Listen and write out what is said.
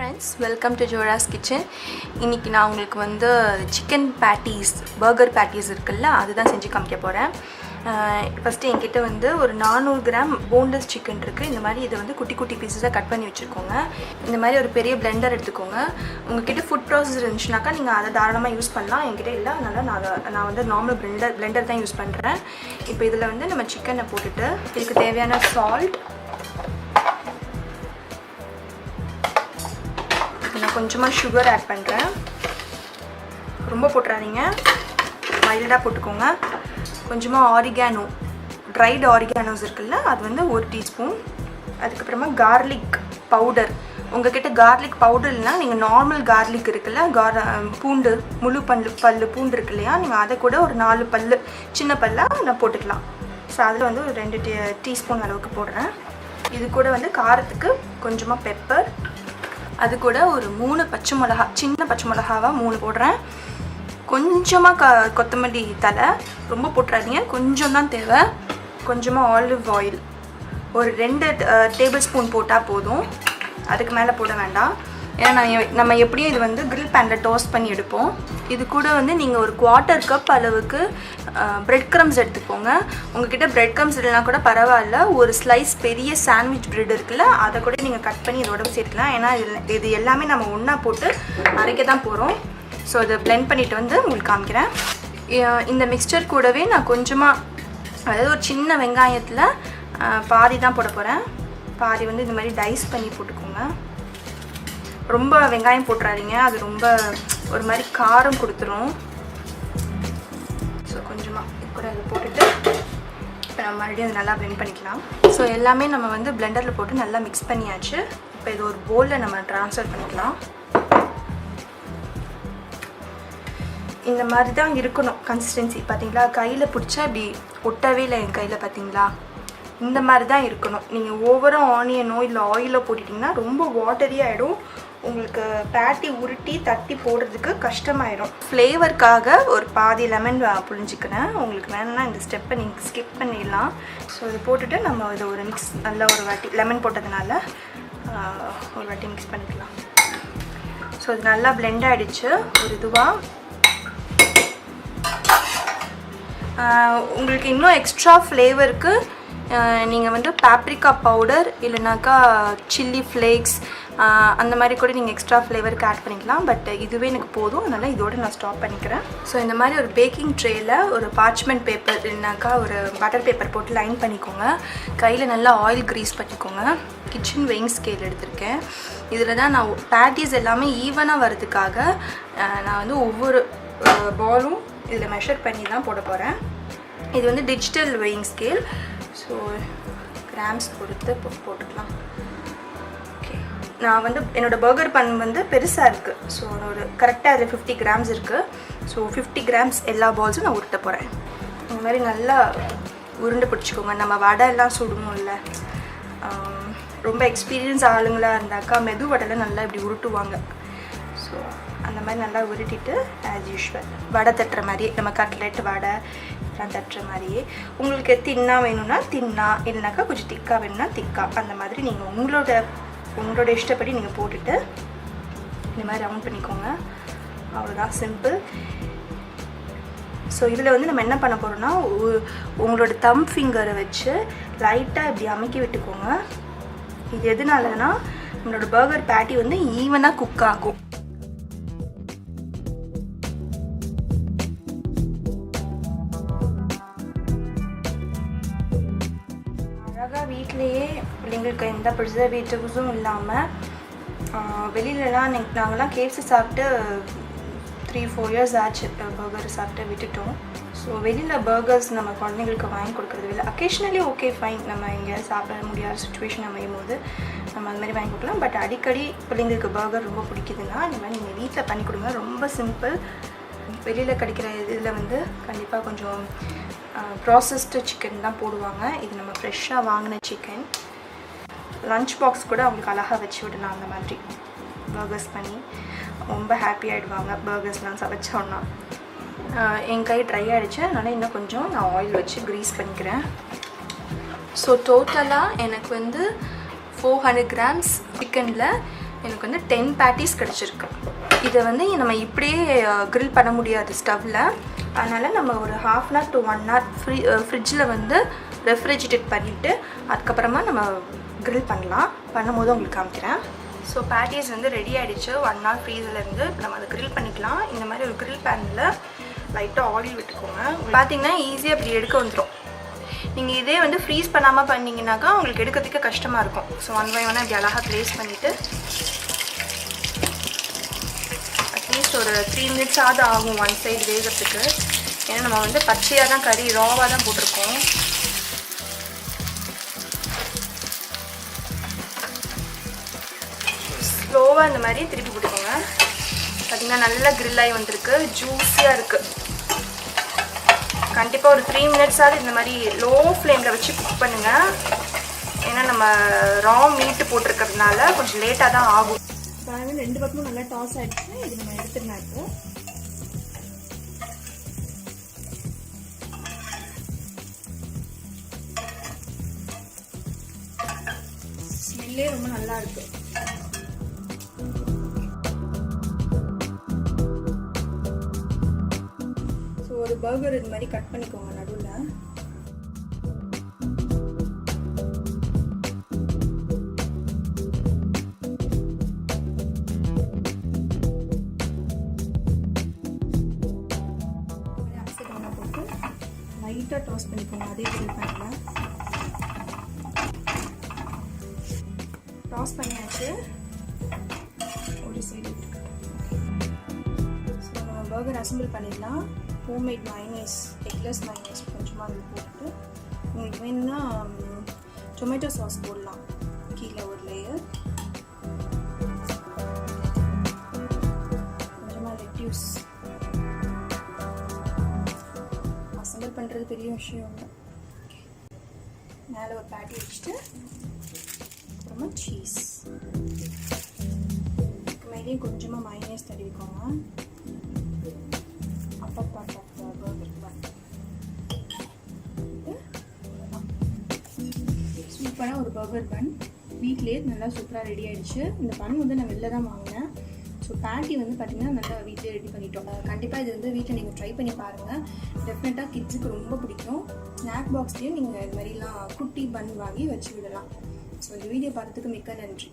friends, welcome to Jora's kitchen. இன்னைக்கு நான் உங்களுக்கு வந்து chicken patties, burger patties இருக்குல்ல அதுதான் செஞ்சு காமிக்க போறேன். ஃபர்ஸ்ட் என்கிட்ட வந்து ஒரு 400 கிராம் boneless chicken இருக்கு. இந்த மாதிரி இத வந்து குட்டி குட்டி பீசஸா கட் பண்ணி வச்சிருக்கோங்க. இந்த மாதிரி ஒரு பெரிய blender எடுத்துக்கோங்க. உங்ககிட்ட ஃபுட் ப்ராசஸர் இருந்துச்சுனாக்கா நீங்க அதை தாராளமா யூஸ் பண்ணலாம். என்கிட்ட இல்ல, அதனால நான் வந்து நார்மல் blender தான் யூஸ் பண்றேன். இப்போ இதுல வந்து நம்ம chicken-ஐ போட்டுட்டு இதுக்கு தேவையான salt, நான் கொஞ்சமாக சுகர் ஆட் பண்ணுறேன். ரொம்ப போட்டுறாதீங்க, மைல்டாக போட்டுக்கோங்க. கொஞ்சமாக ஆரிகானோ, ட்ரைடு ஆரிகானோஸ் இருக்குல்ல அது வந்து 1 டீஸ்பூன். அதுக்கப்புறமா கார்லிக் பவுடர். உங்ககிட்ட கார்லிக் பவுடர் இல்லைனா நீங்கள் நார்மல் கார்லிக் இருக்குல்ல, பூண்டு, முழு பல்லு பூண்டு இருக்கு இல்லையா, நீங்கள் அதை கூட ஒரு 4 பல்லு சின்ன பல்லாக நான் போட்டுக்கலாம். ஸோ அதில் வந்து ஒரு 2 டீஸ்பூன் அளவுக்கு போடுறேன். இது கூட வந்து காரத்துக்கு கொஞ்சமாக பெப்பர், அது கூட ஒரு 3 பச்சை மிளகா, சின்ன பச்சை மிளகாவாக 3 போடுறேன். கொஞ்சமாக கொத்தமல்லி தலை, ரொம்ப போட்டுறாதீங்க, கொஞ்சம் தான் தேவை. கொஞ்சமாக ஆலிவ் ஆயில் ஒரு 2 டேபிள் ஸ்பூன் போட்டால் போதும், அதுக்கு மேலே போட வேண்டாம். ஏன்னா நம்ம எப்படியும் இது வந்து கிரில் பேனில் டோஸ்ட் பண்ணி எடுப்போம். இது கூட வந்து நீங்கள் ஒரு 1/4 கப் அளவுக்கு பிரெட் க்ரம்ஸ் எடுத்துக்கோங்க. உங்ககிட்ட பிரெட் க்ரம்ஸ் இல்லைனா கூட பரவாயில்ல, ஒரு ஸ்லைஸ் பெரிய சாண்ட்விச் பிரெட் இருக்குல்ல அதை கூட நீங்கள் கட் பண்ணி இதோட சேர்த்துக்கலாம். ஏன்னா இது எல்லாமே நம்ம ஒன்றா போட்டு அரைக்க தான் போகிறோம். ஸோ இதை பிளெண்ட் பண்ணிவிட்டு வந்து உங்களுக்கு காமிக்கிறேன். இந்த மிக்ஸ்சர் கூடவே நான் கொஞ்சமாக, அதாவது ஒரு சின்ன வெங்காயத்தில் பாதி தான் போட போகிறேன். பாதி வந்து இந்த மாதிரி டைஸ் பண்ணி போட்டுக்கோங்க. ரொம்ப வெங்காயம் போட்டுறாதீங்க, அது ரொம்ப ஒரு மாதிரி காரம் கொடுத்துரும். ஸோ கொஞ்சமாக இது கூட அதை போட்டுட்டு இப்போ நம்ம மறுபடியும் அதை நல்லா பிளெண்ட் பண்ணிக்கலாம். ஸோ எல்லாமே நம்ம வந்து பிளெண்டரில் போட்டு நல்லா மிக்ஸ் பண்ணியாச்சு. இப்போ இது ஒரு பவுலில் நம்ம ட்ரான்ஸ்ஃபர் பண்ணிக்கலாம். இந்த மாதிரி தான் இருக்கணும் கன்சிஸ்டன்சி. பார்த்தீங்களா, கையில் பிடிச்சா இப்படி ஒட்டவே இல்லை என் கையில், பார்த்தீங்களா, இந்த மாதிரி தான் இருக்கணும். நீங்கள் ஓவராக ஆனியனோ இல்லை ஆயிலோ போட்டுட்டிங்கன்னா ரொம்ப வாட்டரி ஆகிடும். உங்களுக்கு பேட்டி உருட்டி தட்டி போடுறதுக்கு கஷ்டமாயிடும். ஃப்ளேவருக்காக ஒரு பாதி லெமன் புழிஞ்சிக்கிறேன். உங்களுக்கு வேணும்னா இந்த ஸ்டெப்பை நீங்கள் ஸ்கிப் பண்ணிடலாம். ஸோ இது போட்டுட்டு நம்ம இதை ஒரு மிக்ஸ், நல்லா ஒரு வாட்டி லெமன் போட்டதுனால ஒரு வாட்டி மிக்ஸ் பண்ணிக்கலாம். ஸோ இது நல்லா பிளெண்ட் ஆகிடுச்சு ஒரு இதுவாக. உங்களுக்கு இன்னும் எக்ஸ்ட்ரா ஃப்ளேவருக்கு நீங்கள் வந்து பாப்ரிக்கா பவுடர் இல்லைனாக்கா சில்லி ஃப்ளேக்ஸ் அந்த மாதிரி கூட நீங்கள் எக்ஸ்ட்ரா ஃப்ளேவருக்கு ஆட் பண்ணிக்கலாம். பட் இதுவே எனக்கு போதும், அதனால் இதோடு நான் ஸ்டாப் பண்ணிக்கிறேன். ஸோ இந்த மாதிரி ஒரு பேக்கிங் ட்ரேயில் ஒரு பார்ச்மெண்ட் பேப்பர் இல்லைனாக்கா ஒரு பட்டர் பேப்பர் போட்டு லைன் பண்ணிக்கோங்க. கையில் நல்லா ஆயில் க்ரீஸ் பண்ணிக்கோங்க. கிச்சன் வெயிங் ஸ்கேல் எடுத்திருக்கேன். இதில் தான் நான் பேட்டிஸ் எல்லாமே ஈவனாக வரதுக்காக நான் வந்து ஒவ்வொரு பாலும் இதில் மெஷர் பண்ணி தான் போட போகிறேன். இது வந்து digital weighing scale. So grams கொடுத்து போட்டுக்கலாம். ஓகே, நான் வந்து என்னோடய பர்கர் பன் வந்து பெருசாக இருக்குது. ஸோ ஒரு கரெக்டாக அதில் 50 கிராம்ஸ் இருக்குது. ஸோ 50 கிராம்ஸ் எல்லா பால்ஸும் நான் உருட்ட போகிறேன். இந்த மாதிரி நல்லா உருண்டை பிடிச்சிக்கோங்க. நம்ம வடை எல்லாம் சுடுவோம்ல, ரொம்ப எக்ஸ்பீரியன்ஸ் ஆளுங்களாக இருந்தாக்கா மெது வடையில் நல்லா இப்படி உருட்டுவாங்க. ஸோ அந்த மாதிரி நல்லா உருட்டிட்டு ஆஸ் யூஷுவல் வடை தட்டுற மாதிரியே, நம்ம கட்லெட் வடை தட்டுற மாதிரியே, உங்களுக்கு தின்னா வேணும்னா தின்னா, இல்லைனாக்கா கொஞ்சம் திக்காக வேணும்னா திக்கா, அந்த மாதிரி நீங்கள் உங்களோட இஷ்டப்படி நீங்கள் போட்டுட்டு இந்த மாதிரி ரவுண்ட் பண்ணிக்கோங்க. அவ்வளோதான், சிம்பிள். ஸோ இதில் வந்து நம்ம என்ன பண்ண போகிறோம்னா, உங்களோட தம் ஃபிங்கரை வச்சு லைட்டாக இப்படி அமுக்கி விட்டுக்கோங்க. இது எதுனாலனா நம்மளோட பர்கர் பேட்டி வந்து ஈவனாக குக் ஆகும். வீட்டிலையே பிள்ளைங்களுக்கு எந்த ப்ரிசர்வேட்டிவ்ஸும் இல்லாமல், வெளியிலலாம் நாங்கள்லாம் கேஎஃப்சி சாப்பிட்டு 3-4 இயர்ஸ் ஆச்சு, பர்கர் சாப்பிட்டு விட்டுட்டோம். ஸோ வெளியில் பர்கர்ஸ் நம்ம குழந்தைங்களுக்கு வாங்கி கொடுக்குறது இல்லை. அக்கேஷ்னலி ஓகே ஃபைன், நம்ம இங்கே சாப்பிட முடியாத சுச்சுவேஷன் அமையும் போது நம்ம அது மாதிரி வாங்கி கொடுக்கலாம். பட் அடிக்கடி பிள்ளைங்களுக்கு பர்கர் ரொம்ப பிடிக்குதுன்னா இந்த மாதிரி நீங்கள் வீட்டில் பண்ணி கொடுங்க. ரொம்ப சிம்பிள். வெளியில் கிடைக்கிற இதில் வந்து கண்டிப்பாக கொஞ்சம் ப்ராசஸ்டு சிக்கன் தான் போடுவாங்க. இது நம்ம ஃப்ரெஷ்ஷாக வாங்கின சிக்கன். லன்ச் பாக்ஸ் கூட அவங்களுக்கு அழகாக வச்சு விடலாம். அந்த மாதிரி பர்கர்ஸ் பண்ணி ரொம்ப ஹாப்பி ஆகிடுவாங்க பர்கர்ஸ்லாம் சமைச்சோன்னா. என் கை ட்ரை ஆகிடுச்சு, அதனால் இன்னும் கொஞ்சம் நான் ஆயில் வச்சு க்ரீஸ் பண்ணிக்கிறேன். ஸோ டோட்டலாக எனக்கு வந்து 400 கிராம்ஸ் சிக்கனில் எனக்கு வந்து 10 பேட்டிஸ் கிடச்சிருக்கு. இதை வந்து நம்ம இப்படியே க்ரில் பண்ண முடியாது ஸ்டவ்வில். அதனால் நம்ம ஒரு 1/2 hour to 1 hour ஃப்ரிட்ஜில் வந்து ரெஃப்ரிஜிரேட் பண்ணிவிட்டு அதுக்கப்புறமா நம்ம க்ரில் பண்ணலாம். பண்ணும்போது உங்களுக்கு காமிக்கிறேன். ஸோ பேட்டிஸ் வந்து ரெடி ஆகிடுச்சு. 1 hour ஃப்ரீஸிலேருந்து இப்போ நம்ம அதை க்ரில் பண்ணிக்கலாம். இந்த மாதிரி ஒரு க்ரில் பேனில் லைட்டாக ஆயில் விட்டுக்கோங்க. பார்த்தீங்கன்னா ஈஸியாக இப்படி எடுக்க வந்துடும். நீங்கள் இதே வந்து ஃப்ரீஸ் பண்ணாமல் பண்ணிங்கனாக்கா உங்களுக்கு எடுக்கிறதுக்கு கஷ்டமாக இருக்கும். ஸோ 1 by 1 இப்படி அழகாக ப்ளேஸ் பண்ணிவிட்டு அட்லீஸ்ட் ஒரு 3 minutes ஆகுது ஆகும் ஒன் சைடு வேகிறதுக்கு. ஏன்னா நம்ம வந்து பச்சையாக தான் கறி ராவாக தான் போட்டிருக்கோம். ஸ்லோவாக இந்த மாதிரி திருப்பி போட்டுக்கோங்க. பார்த்திங்கன்னா நல்லா க்ரில் ஆகி வந்திருக்கு, ஜூஸியாக இருக்குது. கண்டிப்பாக ஒரு 3 minutes இந்த மாதிரி லோ ஃப்ளேமில் வச்சு குக் பண்ணுங்கள். ஏன்னா நம்ம ரா மீட்டு போட்டிருக்கிறதுனால கொஞ்சம் லேட்டாக தான் ஆகும். பாருங்கள் 2 பக்கமும் நல்லா டாஸ் ஆகிடுச்சு. இது நம்ம எடுத்துடலாம். இப்போ ஸ்மெல்லே ரொம்ப நல்லா இருக்கு. ஸோ ஒரு பர்கர் இது மாதிரி கட் பண்ணிக்கோங்க நடுவில். போட்டு லைட்டாக டாஸ் பண்ணிக்கோங்க. அதே க்ரில் பண்ணல டாஸ் பண்ணியாச்சு. ஒரு சைடு ஸோ நம்ம பர்கர் அசம்பிள் பண்ணிடலாம். ஹோம்மேட் மைனஸ், எக்லெஸ் மைனஸ் கொஞ்சமாக அதில் போட்டுட்டு உங்களுக்கு வேணும்னா டொமேட்டோ சாஸ் போடலாம் கீழே ஒரு லேயர். கொஞ்சமாக லெட்யூஸ். அசம்பிள் பண்ணுறது பெரிய விஷயம் இல்லை. மேலே ஒரு பேட்டி வச்சுட்டு அப்புறமா சீஸ் மேலேயும் கொஞ்சமாக மைனஸ் தடவிக்கோங்க. அப்பப்பா சூப்பராக ஒரு பர்கர் பன் வீட்லேயே நல்லா சூப்பராக ரெடி ஆகிடுச்சு. இந்த பன் வந்து நான் வெளில தான் வாங்கினேன். ஸோ பேட்டி வந்து பார்த்திங்கன்னா நல்லா வீட்டிலே ரெடி பண்ணிட்டோம். கண்டிப்பாக இது வந்து வீட்டில் நீங்கள் ட்ரை பண்ணி பாருங்கள். டெஃபினட்டாக கிட்ஸுக்கு ரொம்ப பிடிக்கும். ஸ்நாக் பாக்ஸ்லேயும் நீங்கள் இது மாதிரிலாம் குட்டி பன் வாங்கி வச்சு விடலாம். ஸோ இந்த வீடியோ பார்த்ததுக்கு மிக்க நன்றி.